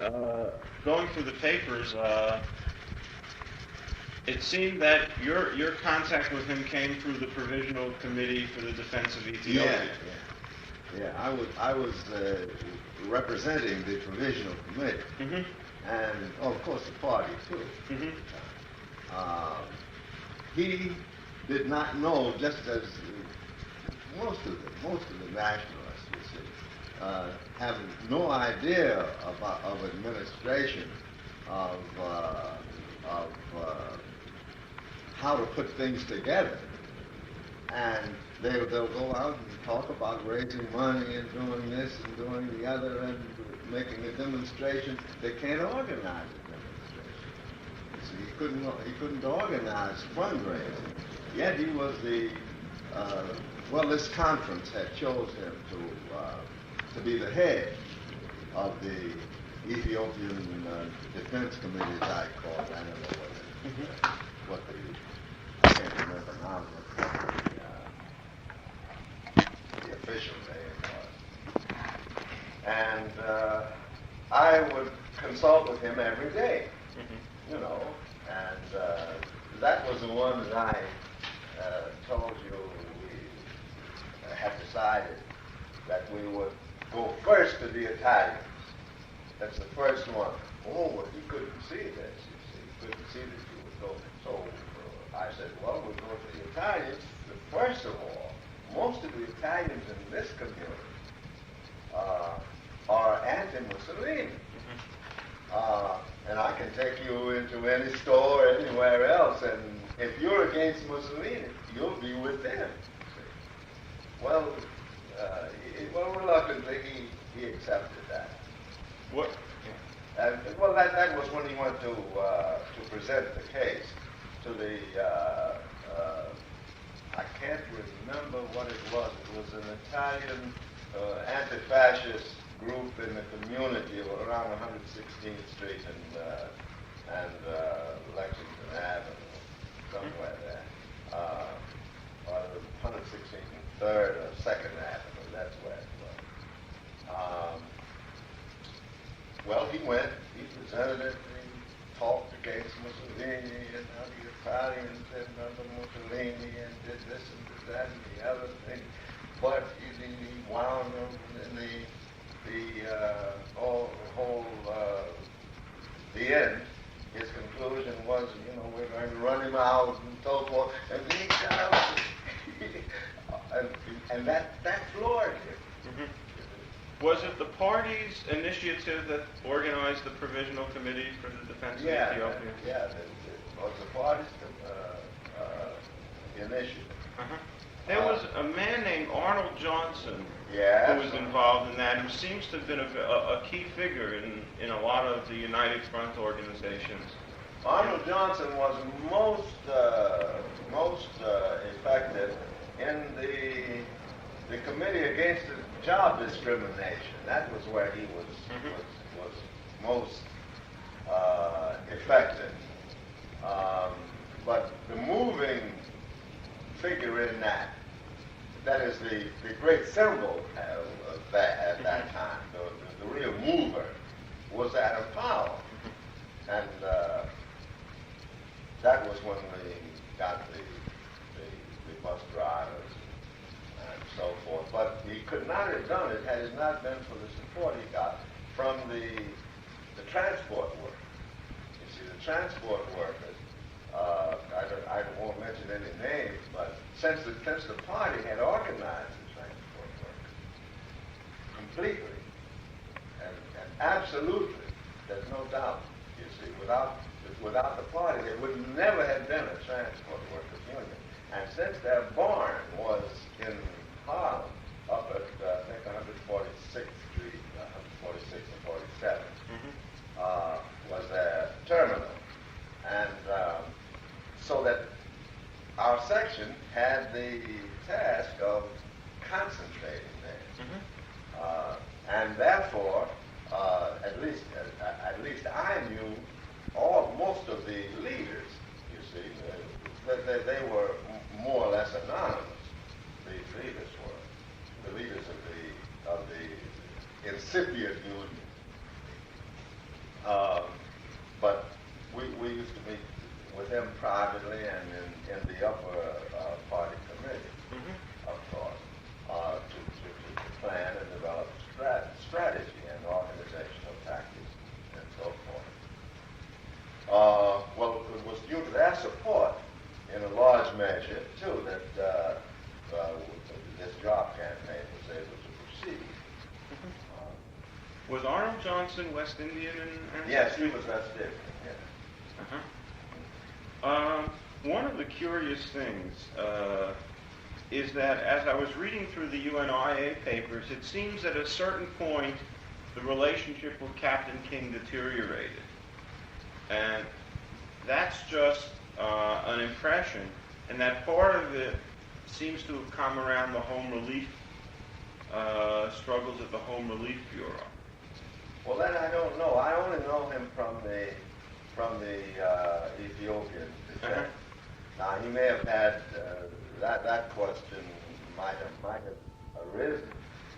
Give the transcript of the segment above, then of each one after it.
uh, going through the papers, it seemed that your contact with him came through the Provisional Committee for the Defense of Ethiopia. Yeah. I was representing the Provisional Committee, and of course the party too. He did not know, just as most of the nationalists, you see, have no idea of administration, of how to put things together. And they'll go out and talk about raising money and doing this and doing the other and making a demonstration. They can't organize a demonstration. See, he couldn't organize fundraising. Yet he was the this conference had chose him to be the head of the Ethiopian Defense Committee, as I call it. I don't know I can't remember now what the official name was. And I would consult with him every day, you know, and that was the one that I told you we had decided that we would go first to the Italians. That's the first one. Oh, well, he couldn't see this. You see, he couldn't see that you would go. So I said, well, we'll go to the Italians. First of all, most of the Italians in this community are anti-Mussolini. And I can take you into any store anywhere else, and if you're against Mussolini, you'll be with them. Well, reluctantly, he accepted that. What? Well, that was when he went to present the case to the, I can't remember what it was. It was an Italian anti-fascist group in the community around 116th Street and Lexington Avenue, somewhere there. Or 116th and 3rd or 2nd Avenue, that's where it was. Well, he went, he presented it, he talked against Mussolini and how the Italians and under Mussolini and did this and did that and the other thing. But he wound up in the end, his conclusion was, you know, we're going to run him out and so forth. And he got up, and that floored him. Was it the party's initiative that organized the Provisional Committee for the Defense of Ethiopia? Yeah, it was the party's initiative. There was a man named Arnold Johnson who was involved in that, who seems to have been a key figure in a lot of the United Front organizations. Arnold Johnson was most effective in the Committee Against Job Discrimination. That was where he was most effective. But the moving figure in that is the great symbol of that at that time. The real mover was Adam Powell. And that was when we got the bus drivers and so forth. But he could not have done it had it not been for the support he got from the transport workers. You see, the transport workers, I won't mention any names, but since the party had organized the transport workers completely and absolutely, there's no doubt, you see, without the party, there would never have been a transport workers union. And since their barn was in Harlem, up at, I think, 146th Street, 146 and 47, was their terminal. And so that our section had the task of concentrating there. And therefore, at least I knew most of the leaders, you see, that they were more or less anonymous. But we used to meet with him privately and in the upper party committee, of course, to plan and develop strategy and organizational tactics and so forth. Well, it was due to their support in a large measure, too, that this job campaign was able to proceed. Was Arnold Johnson West Indian ancestry? Yes, he was West Indian, yes. One of the curious things is that as I was reading through the UNIA papers, it seems at a certain point the relationship with Captain King deteriorated. And that's just an impression, and that part of it seems to have come around the Home Relief struggles at the Home Relief Bureau. Well, that I don't know. I only know him from the Ethiopian descent. Now, he may have had that question might have arisen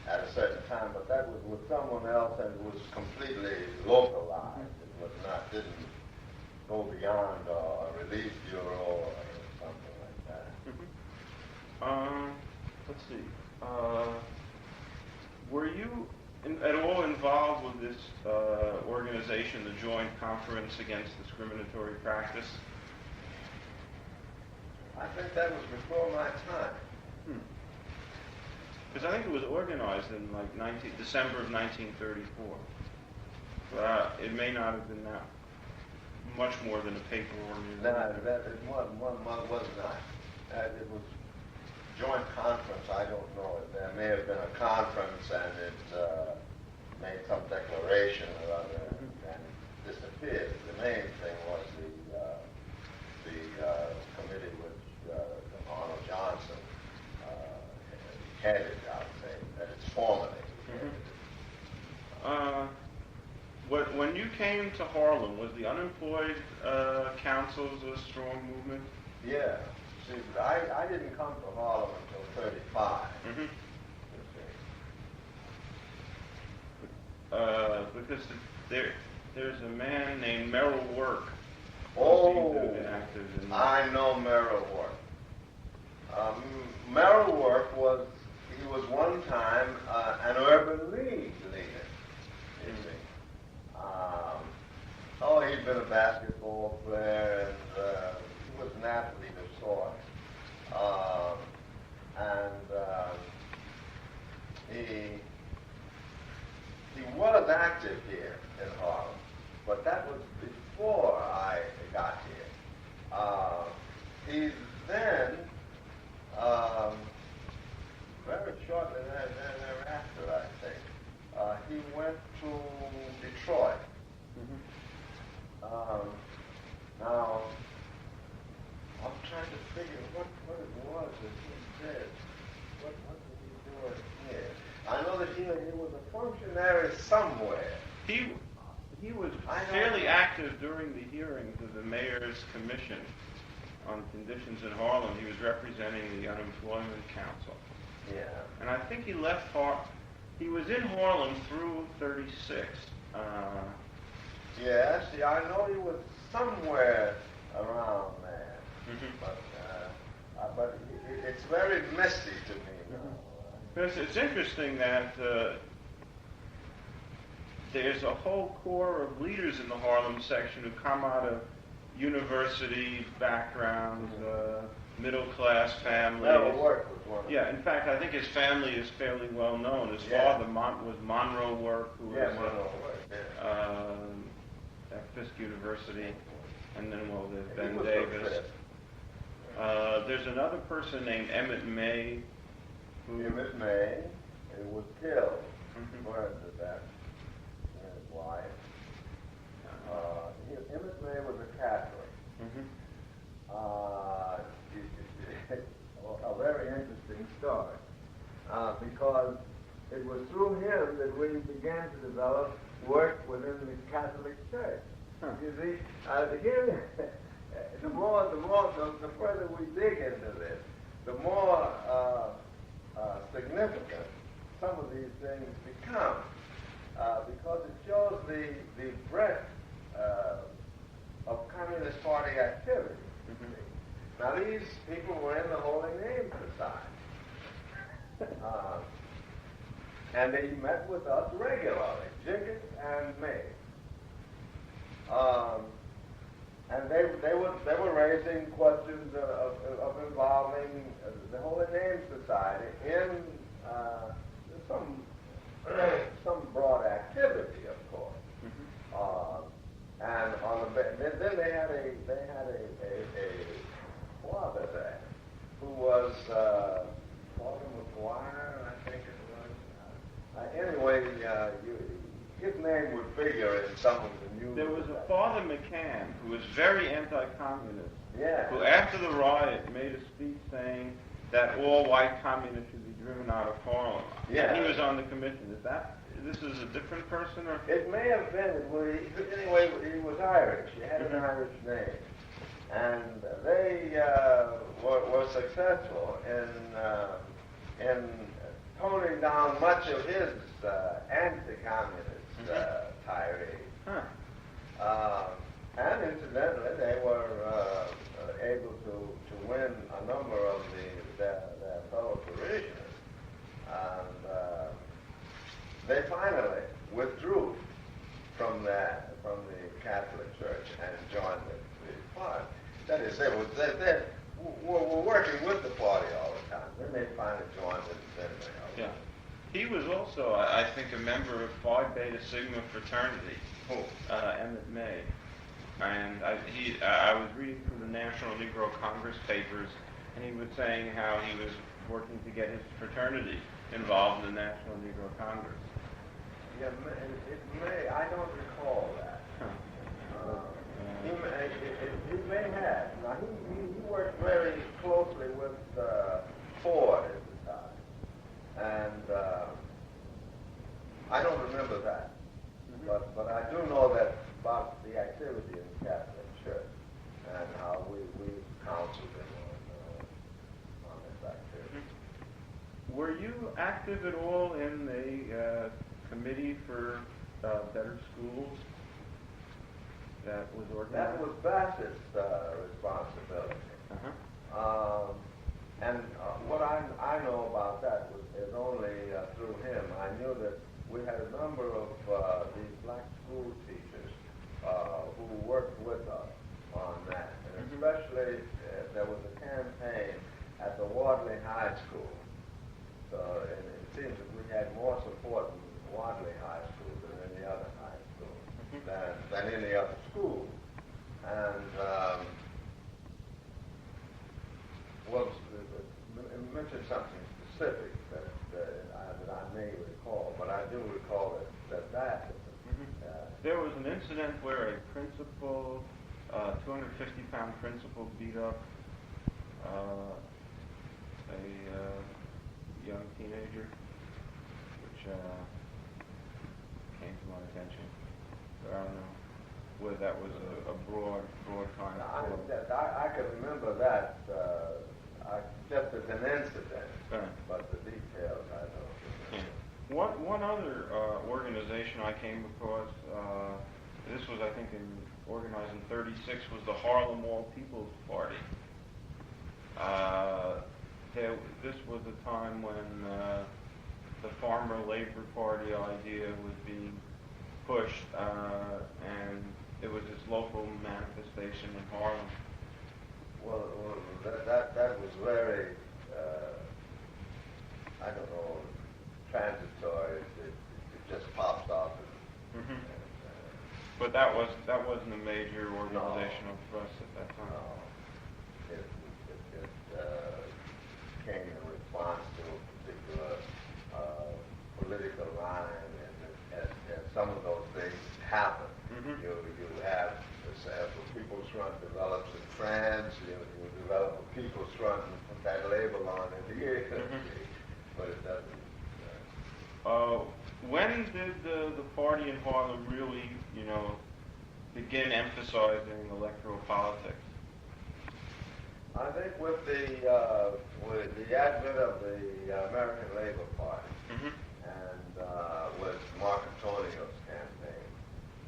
at a certain time, but that was with someone else and it was completely localized. It didn't go beyond a relief bureau or something like that. Let's see. Were you at all involved with this organization, the Joint Conference Against Discriminatory Practice? I think that was before my time. Because I think it was organized in like December of 1934. But it may not have been that much more than a paper organization. It was not. It was joint conference. I don't know. There may have been a conference and it made some declaration or other and it disappeared. The main thing was the committee which Arnold Johnson headed, I would say, that it's formally headed. When you came to Harlem, was the unemployed councils a strong movement? Yeah. See, I didn't come to Harlem until 35. Because there's a man named Merrill Work. Oh, active in I know Merrill Work. Merrill Work was one time an urban league leader. You see. He'd been a basketball player and he was an athlete of sorts. He was active here in Harlem, but that was before I got here. He then, very shortly thereafter, I think, he went to Detroit. Now, I'm trying to figure what it was that he did. What did he do here? I know that he was a functionary somewhere. He was fairly active during the hearings of the Mayor's Commission on Conditions in Harlem. He was representing the Unemployment Council. Yeah. And I think he left Harlem. He was in Harlem through 36. Yeah, see, I know he was somewhere around there. But it's very misty to me now. It's interesting that there's a whole core of leaders in the Harlem section who come out of university backgrounds, middle-class families. Merrill Work was one of them. Yeah, in fact, I think his family is fairly well known. His father was Monroe Work, who was Monroe Work, at Fisk University, and then there's Ben Davis. There's another person named Emmett May. Emmett May, who was killed. Where did that? His wife. Emmett May was a Catholic. A very interesting story, because it was through him that we began to develop work within the Catholic Church. You see, the further we dig into this, the more significant some of these things become, because it shows the breadth of Communist Party activity. Now these people were in the Holy Name Society. And they met with us regularly, Jiggett and me. And they were raising questions of involving the Holy Name Society in some broad activity, of course. And then they had a father there who was Father McGuire, I think it was. Anyway, his name would figure in some of the news. There was a Father McCann who was very anti-communist. Yeah. Who, after the riot, made a speech saying that all white communists should be driven out of Harlem. Yeah. And he was on the commission. This is a different person, or? It may have been. Anyway, he was Irish. He had an Irish name. And they were successful in toning down much of his anti-communist tirade. And incidentally, they were able to win a number of their fellow parishioners. And they finally withdrew from the Catholic Church and joined the party. That is, they were working with the party all the time. Then they finally joined it. Yeah. He was also, I think, a member of Phi Beta Sigma fraternity. Emmett May. And I was reading through the National Negro Congress papers, and he was saying how he was working to get his fraternity involved in the National Negro Congress. Yeah, it may. I don't recall that. He may have. Now, he worked very closely with Ford at the time. And I don't remember that. But I do know that about the activity in the Catholic Church and how we counseled him on this activity. Were you active at all in the committee for better schools that was organized? That was Bassett's responsibility. And what I know about that is only through him. I knew that we had a number of these black school teachers who worked with us on that. And especially there was a campaign at the Wadley High School. So it seems that we had more support in Wadley High School than any other high school, than any other school. And mention something specific that I may recall, but I do recall that there was an incident where a principal, 250-pound principal, beat up a young teenager, which came to my attention. But I don't know whether that was a broad kind of. I can remember that just as an incident, but the details I don't remember. One other organization I came across, this was, I think, organized in '36, was the Harlem All People's Party. This was a time when the Farmer Labor Party idea was being pushed, and it was this local manifestation in Harlem. Well, that was very, I don't know, transitory. It just popped off. But that wasn't a major organizational thrust at that time. No. It came in response to a particular political line, and as some of those things happen. You have the People's Front develops in France, you develop a People's Front and put that label on it here, but it doesn't. When did the party in Harlem really, begin emphasizing electoral politics? I think with the advent of the American Labor Party and with Marco Antonio's campaign,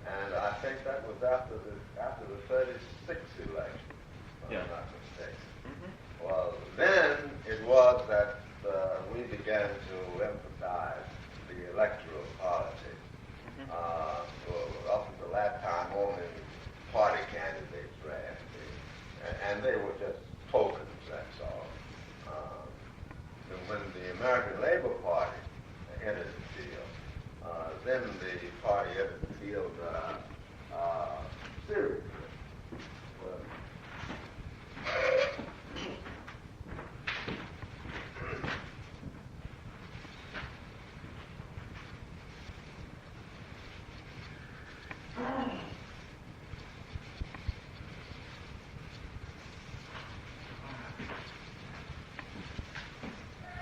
and I think that was after the 36 election, if Yeah. I'm not mistaken. Mhm. Well, then it was that we began to emphasize the electoral politics. Well, up until that time, only party candidates ran, and they were just tokens, that's all. And when the American Labor Party entered the field, then the party entered the field seriously. Well,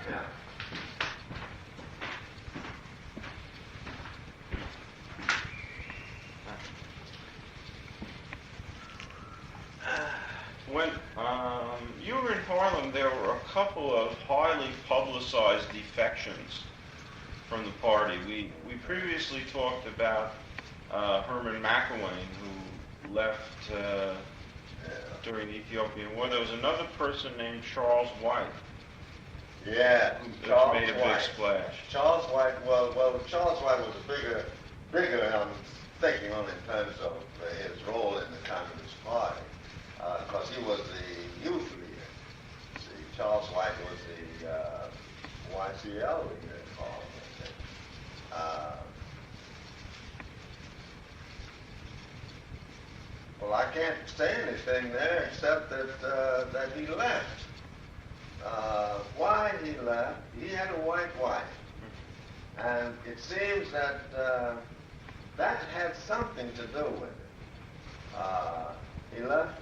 yeah. When you were in Harlem, there were a couple of highly publicized defections from the party. We previously talked about Herman McElwain, who left during the Ethiopian War. There was another person named Charles White. Yeah, Who Charles made a White. big splash. Charles White, well, Charles White was a bigger, I'm thinking on in terms of his role in the Communist Party, because he was the youth leader. See, Charles White was the YCL leader in Harlem, I think. Well, I can't say anything there except that he left. Why he left? He had a white wife, and it seems that that had something to do with it. He left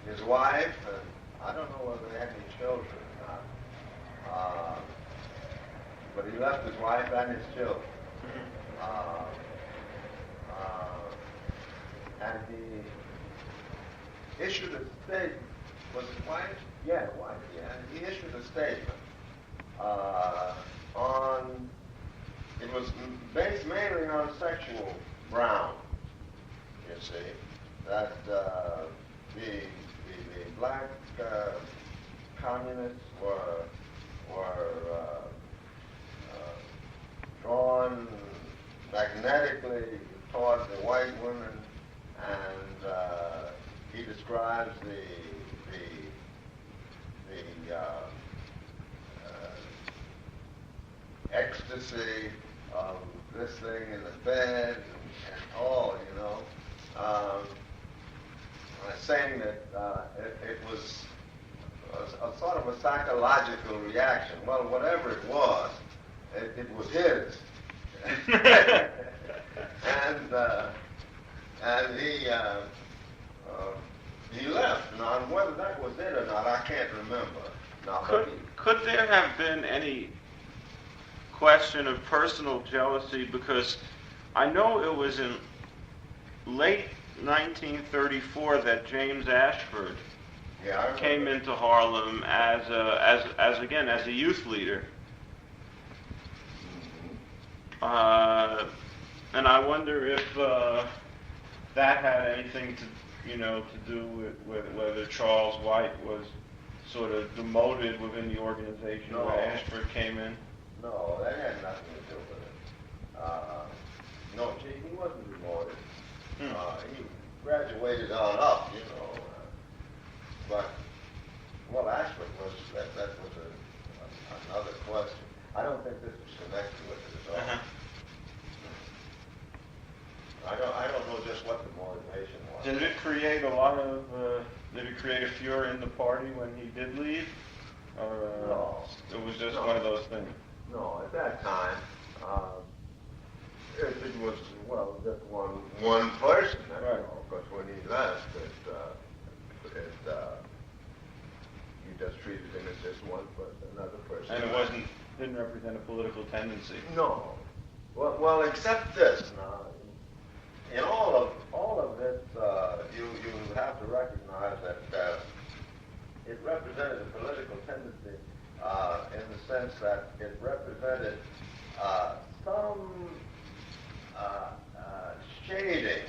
his wife, and I don't know whether they had any children or not, but he left his wife and his children. And he issued a statement. Was it White? Yeah, White, yeah. He issued a statement on, it was based mainly on sexual grounds, you see, that the black communists were drawn magnetically toward the white women, and he describes the ecstasy of this thing in the bed and all, you know, saying that it was a sort of a psychological reaction. Well, whatever it was his. And he left. Now, whether that was it or not, I can't remember. Now, Could there have been any question of personal jealousy? Because I know it was in late 1934 that James Ashford came into Harlem as a youth leader. And I wonder if that had anything to do with whether Charles White was sort of demoted within the organization when Ashford came in. No, that had nothing to do with it. No, he wasn't demoted. He graduated on up, you know. But, well, Ashford was, that was another question. I don't think this was connected with it at all. Uh-huh. I don't know just what the motivation was. Did it create did it create a furor in the party when he did leave? Or No. It was just one of those things? No, at that time, it was, well, just one person, that's Right. all. Because when he left, you just treated him as just another person. And it didn't represent a political tendency. No. Well, except this. Now, in all of this, you have to recognize that it represented a political tendency in the sense that it represented some shading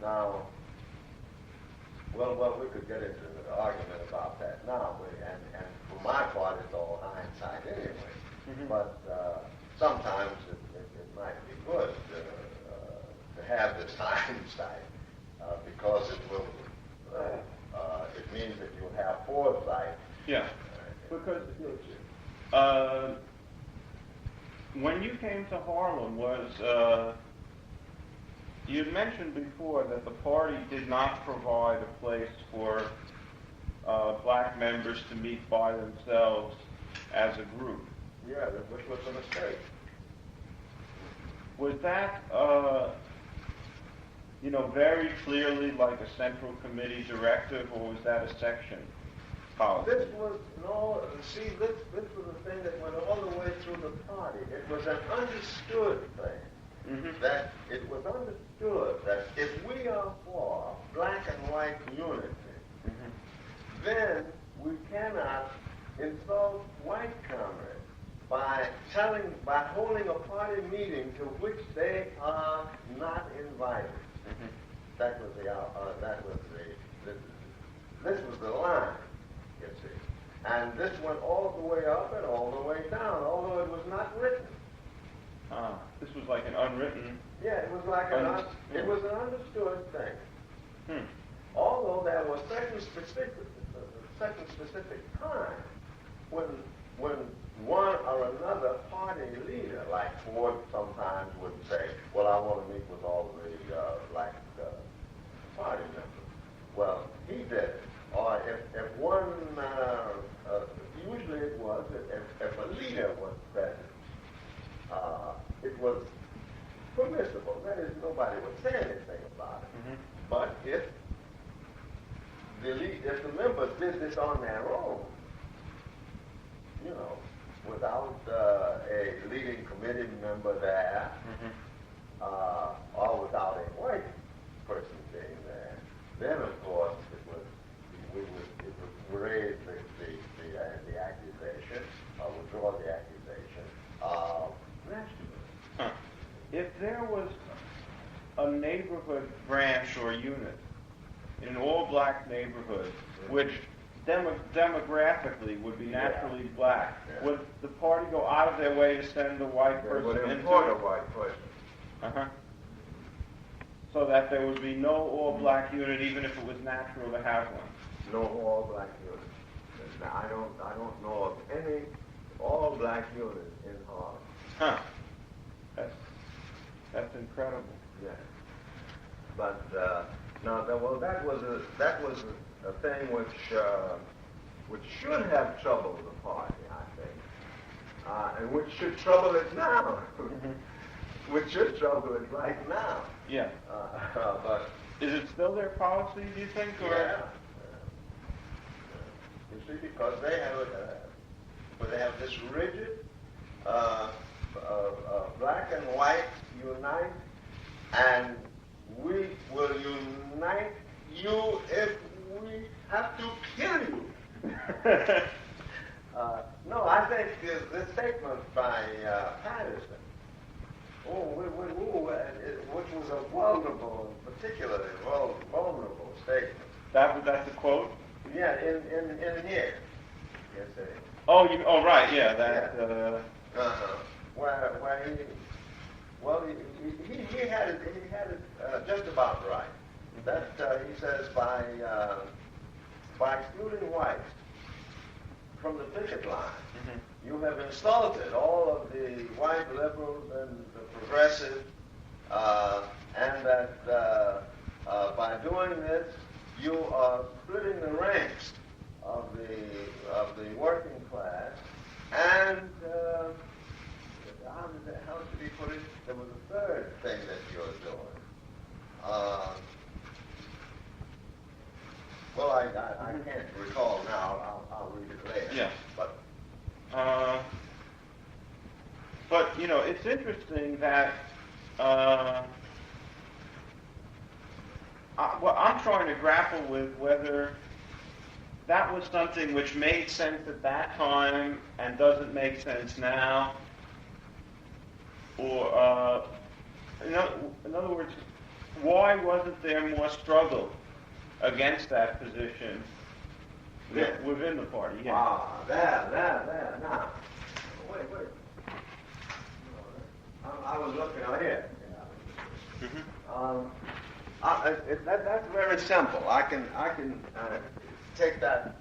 Now, well, we could get into an argument about that now, and for my part, it's all hindsight anyway. Mm-hmm. But sometimes it might be good to have this hindsight because it will. It means that you'll have foresight. Yeah, because when you came to Harlem, you had mentioned before that the party did not provide a place for black members to meet by themselves as a group. Yeah, which was a mistake. Was that, very clearly like a central committee directive, or was that a section policy? This was this was a thing that went all the way through the party. It was an understood thing. Mm-hmm. That it was understood that if we are for black and white unity, Mm-hmm. then we cannot insult white comrades by holding a party meeting to which they are not invited. Mm-hmm. This was the line, you see. And this went all the way up and all the way down, although it was not written. This was like an unwritten... Yeah, it was like it was an understood thing. Hmm. Although there was certain specific time when one or another party leader, like Ford sometimes would say, well, I want to meet with all the black party members. Well, he did it. Or if one, usually it was, if a leader was present, it was permissible. That is, nobody would say anything about it. Mm-hmm. But if the members did this on their own, without a leading committee member there, Mm-hmm. or without a white person being there, then of course it would raise the accusation, or withdraw the accusation of nationalism. Huh. If there was a neighborhood branch or unit in an all-black neighborhood, which demographically would be naturally black, would the party go out of their way to send a white person would into import a it? white person. Uh-huh. So that there would be no all-black unit, even if it was natural to have one. No all-black unit. I don't know of any all-black unit in Harlem. Huh. That's incredible. Yeah. But that was a thing which should have troubled the party, I think, and which should trouble it now. Which should trouble it right now. Yeah. But is it still their policy, do you think? Or? Yeah. You see, because they have this rigid black and white unite, and we will unite you if we have to kill you. No, I think this statement by Patterson, which was a particularly vulnerable statement. That's a quote? Yeah, in here. Yes, sir. Oh, right, yeah, that. Where he had it just about right. That he says by excluding whites from the picket line, you have insulted all of the white liberals and the progressives, and that by doing this, you are splitting the ranks of the working class, and how should he put it? There was a third thing that you're doing. Well, I can't recall now. I'll read it later. Yeah. But it's interesting that I'm trying to grapple with whether that was something which made sense at that time and doesn't make sense now, or in other words, why wasn't there more struggle against that position within the party? Yeah. There. Now, wait. I was looking out here. That's very simple. I can take that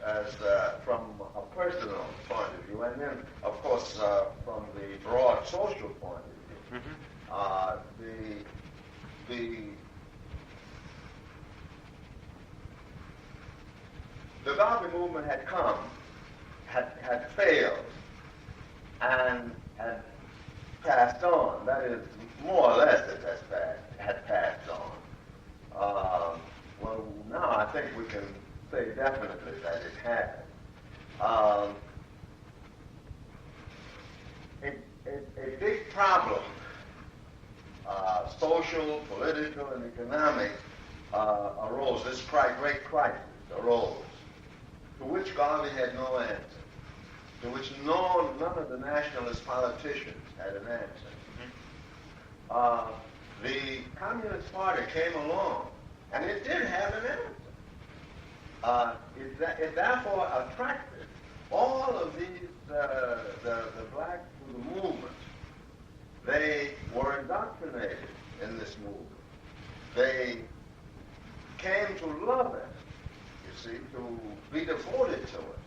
as from a personal point of view, and then, of course, from the broad social point of view. The Garvey movement had come, had failed, and had passed on. That is, more or less, it had passed on. Well, now I think we can say definitely that it had. A big problem, social, political, and economic, arose. This great crisis arose, to which Garvey had no answer, to which none of the nationalist politicians had an answer. The Communist Party came along, and it did have an answer. It therefore attracted all of these, the blacks to the movement. They were indoctrinated in this movement. They came to love it, you see, to be devoted to it.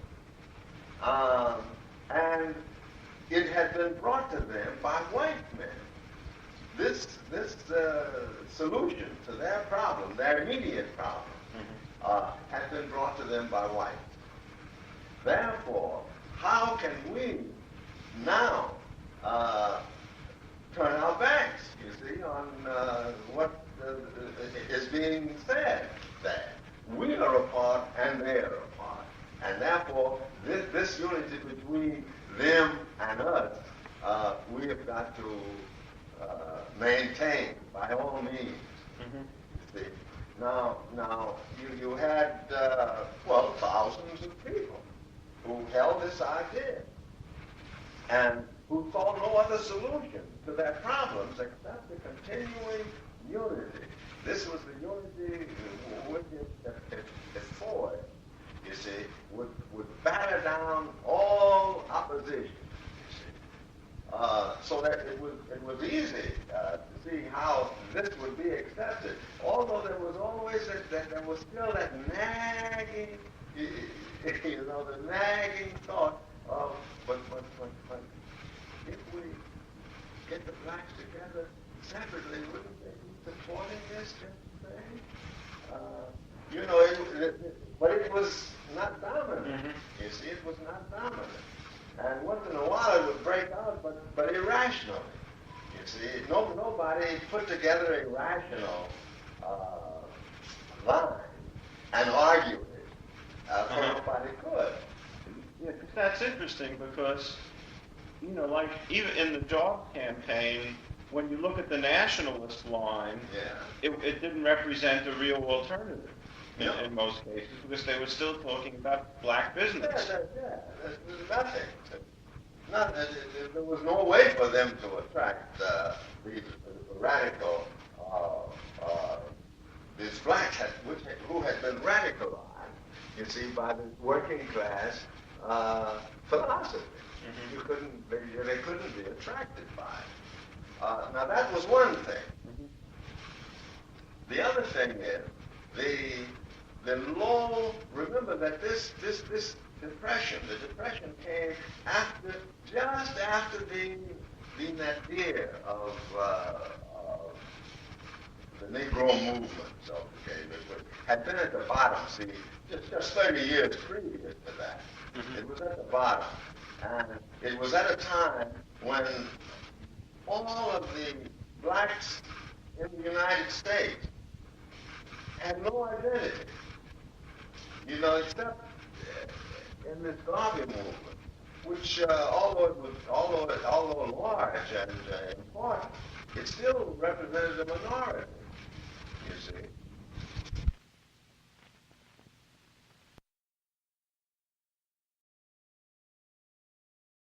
And it had been brought to them by white men. This solution to their problem, their immediate problem, had been brought to them by whites. Therefore, how can we now turn our backs, you see, on what is being said there? We are apart and they are apart. And therefore, this unity between them and us, we have got to maintain by all means. You see. Now you had, thousands of people who held this idea and who saw no other solution to their problems except the continuing unity. This was the unity which, if Ford, you see, would batter down all opposition, you see. So that it was easy to see how this would be accepted, although there was always there was still that nagging, the nagging thought of, but if we get the blacks together separately, wouldn't they be supporting this thing? But it was not dominant. You see, it was not dominant. And once in a while it would break out, but irrationally. You see, nobody put together a rational line and argued it. Nobody could. Yeah, that's interesting because, like even in the Dog campaign, when you look at the nationalist line, it didn't represent a real alternative in most cases because they were still talking about black business. There's nothing. There was no way for them to attract these radical, these blacks who had been radicalized, you see, by the working class philosophy. They couldn't be attracted by it. Now that was one thing. The other thing is the low. Remember that this depression. The depression came just after the nadir of the Negro movement, which had been at the bottom. See, just 30 years previous to that, it was at the bottom, and it was at a time when all of the blacks in the United States had no identity, except in this Garvey movement, which although large and important, it still represented a minority, you see.